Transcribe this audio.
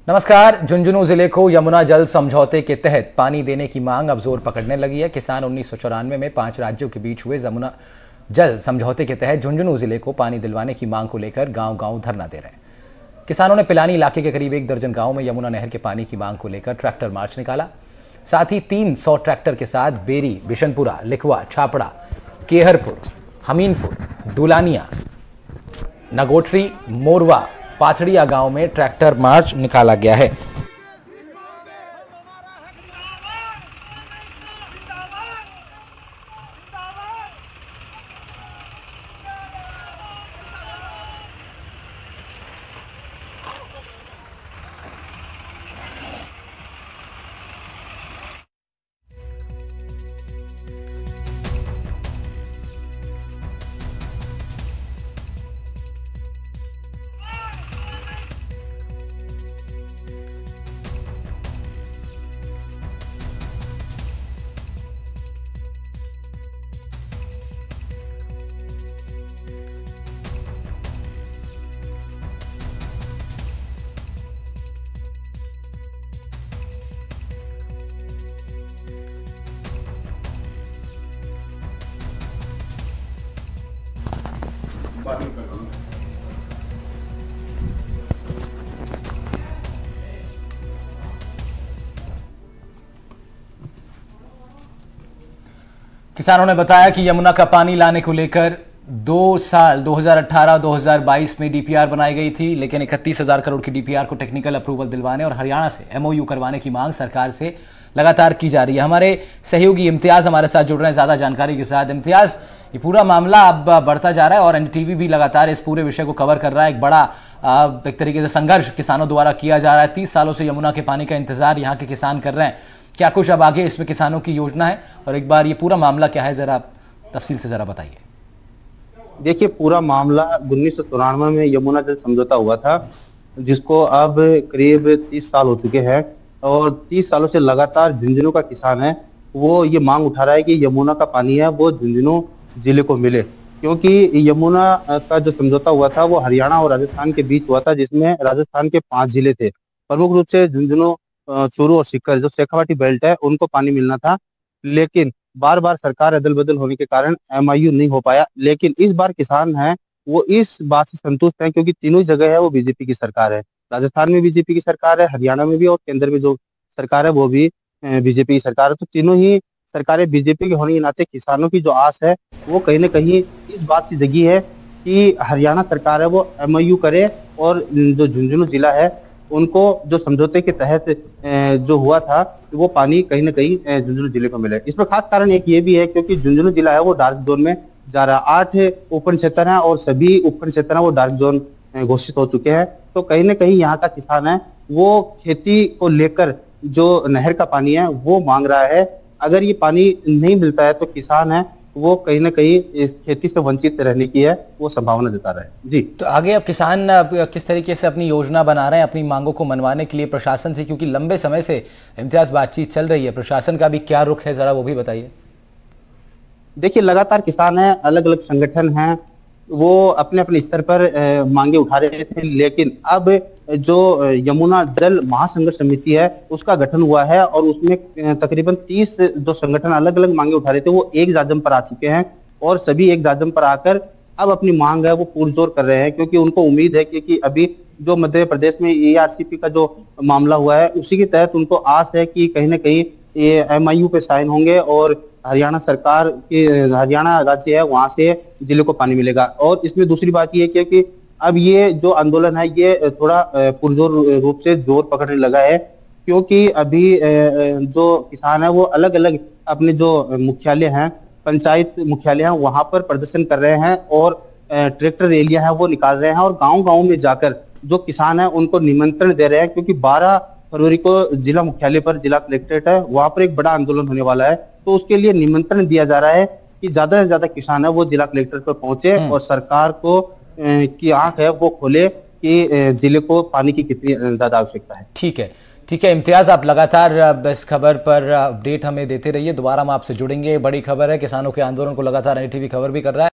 नमस्कार। झुंझुनू जिले को यमुना जल समझौते के तहत पानी देने की मांग अब जोर पकड़ने लगी है। किसान 1994 में 5 राज्यों के बीच हुए यमुना जल समझौते के तहत झुंझुनू जिले को पानी दिलवाने की मांग को लेकर गांव-गांव धरना दे रहे हैं। किसानों ने पिलानी इलाके के करीब 1 दर्जन गाँव में यमुना नहर के पानी की मांग को लेकर ट्रैक्टर मार्च निकाला। साथ ही 300 ट्रैक्टर के साथ बेरी, बिशनपुरा, लिखवा, छापड़ा, केहरपुर, हमीनपुर, डुलानिया, नगोटरी, मोरवा, पाथड़िया गांव में ट्रैक्टर मार्च निकाला गया है। किसानों ने बताया कि यमुना का पानी लाने को लेकर 2 साल 2018-2022 में डीपीआर बनाई गई थी, लेकिन 31,000 करोड़ की डीपीआर को टेक्निकल अप्रूवल दिलवाने और हरियाणा से एमओयू करवाने की मांग सरकार से लगातार की जा रही है। हमारे सहयोगी इम्तियाज हमारे साथ जुड़ रहे हैं ज्यादा जानकारी के साथ। इम्तियाज, ये पूरा मामला अब बढ़ता जा रहा है और एनडीटीवी भी लगातार इस पूरे विषय को कवर कर रहा है। एक बड़ा एक तरीके से संघर्ष किसानों द्वारा किया जा रहा है। 30 सालों से यमुना के पानी का इंतजार यहाँ के किसान कर रहे हैं। क्या कुछ अब आगे इसमें किसानों की योजना है और एक बार ये पूरा मामला क्या है, जरा तफसील से जरा बताइए। देखिए, पूरा मामला 1994 में यमुना जल समझौता हुआ था, जिसको अब करीब 30 साल हो चुके हैं और 30 सालों से लगातार झुंझुनू का किसान है वो ये मांग उठा रहा है कि यमुना का पानी है वो झुंझुनू जिले को मिले, क्योंकि यमुना का जो समझौता हुआ था वो हरियाणा और राजस्थान के बीच हुआ था, जिसमें राजस्थान के 5 जिले थे। प्रमुख रूप से झुंझुनू, चूरू और सीकर जो शेखावाटी बेल्ट है उनको पानी मिलना था, लेकिन बार बार सरकार अदल बदल होने के कारण एमआईयू नहीं हो पाया। लेकिन इस बार किसान हैं वो इस बात से संतुष्ट हैं क्योंकि तीनों जगह है वो बीजेपी की सरकार है। राजस्थान में बीजेपी की सरकार है, हरियाणा में भी, और केंद्र में जो सरकार है वो भी बीजेपी की सरकार है। तो तीनों ही सरकारें बीजेपी के होने के नाते किसानों की जो आस है वो कहीं ना कहीं इस बात से जगी है कि हरियाणा सरकार है वो एमओयू करे और जो झुंझुनू जिला है उनको जो समझौते के तहत जो हुआ था वो पानी कहीं ना कहीं झुंझुनू जिले को मिले। इसमें खास कारण एक ये भी है क्योंकि झुंझुनू जिला है वो डार्क जोन में जा रहा है। 8 उपखंड क्षेत्र हैं और सभी उपखंड क्षेत्र हैं वो डार्क जोन घोषित हो चुके हैं। तो कहीं ना कहीं यहाँ का किसान है वो खेती को लेकर जो नहर का पानी है वो मांग रहा है। अगर ये पानी नहीं मिलता है तो किसान है वो कहीं ना कहीं इस खेती से वंचित रहने की है वो संभावना जता रहा है। जी, तो आगे अब किसान किस तरीके से अपनी योजना बना रहे हैं अपनी मांगों को मनवाने के लिए प्रशासन से, क्योंकि लंबे समय से इम्तियाज बातचीत चल रही है, प्रशासन का भी क्या रुख है, जरा वो भी बताइए। देखिए, लगातार किसान है, अलग अलग संगठन हैं, वो अपने अपने स्तर पर मांगे उठा रहे थे, लेकिन अब जो यमुना जल महासंघर्ष समिति है उसका गठन हुआ है और उसमें तकरीबन 30 जो संगठन अलग अलग मांगे उठा रहे थे वो एक जाजम पर आ चुके हैं और सभी एक जाजम पर आकर अब अपनी मांग है वो पुरजोर कर रहे हैं, क्योंकि उनको उम्मीद है कि अभी जो मध्य प्रदेश में ERCP का जो मामला हुआ है उसी के तहत उनको आस है कि कहीं ना कहीं ये MIU पे साइन होंगे और हरियाणा सरकार की, हरियाणा राज्य है वहां से जिले को पानी मिलेगा। और इसमें दूसरी बात ये है कि अब ये जो आंदोलन है ये थोड़ा पुरजोर रूप से जोर पकड़ने लगा है, क्योंकि अभी जो किसान है वो अलग अलग अपने जो मुख्यालय हैं, पंचायत मुख्यालय हैं, वहां पर प्रदर्शन कर रहे हैं और ट्रैक्टर रैलियां हैं वो निकाल रहे हैं और गांव-गांव में जाकर जो किसान है उनको निमंत्रण दे रहे हैं, क्योंकि 12 फरवरी को जिला मुख्यालय पर, जिला कलेक्ट्रेट है वहां पर एक बड़ा आंदोलन होने वाला है। तो उसके लिए निमंत्रण दिया जा रहा है कि ज्यादा से ज्यादा किसान है वो जिला कलेक्ट्रेट पर पहुंचे और सरकार को की आंख है वो खोले कि जिले को पानी की कितनी ज्यादा आवश्यकता है। ठीक है इम्तियाज, आप लगातार इस खबर पर अपडेट हमें देते रहिए, दोबारा हम आपसे जुड़ेंगे। बड़ी खबर है, किसानों के आंदोलन को लगातार एनडीटीवी खबर भी कर रहा है।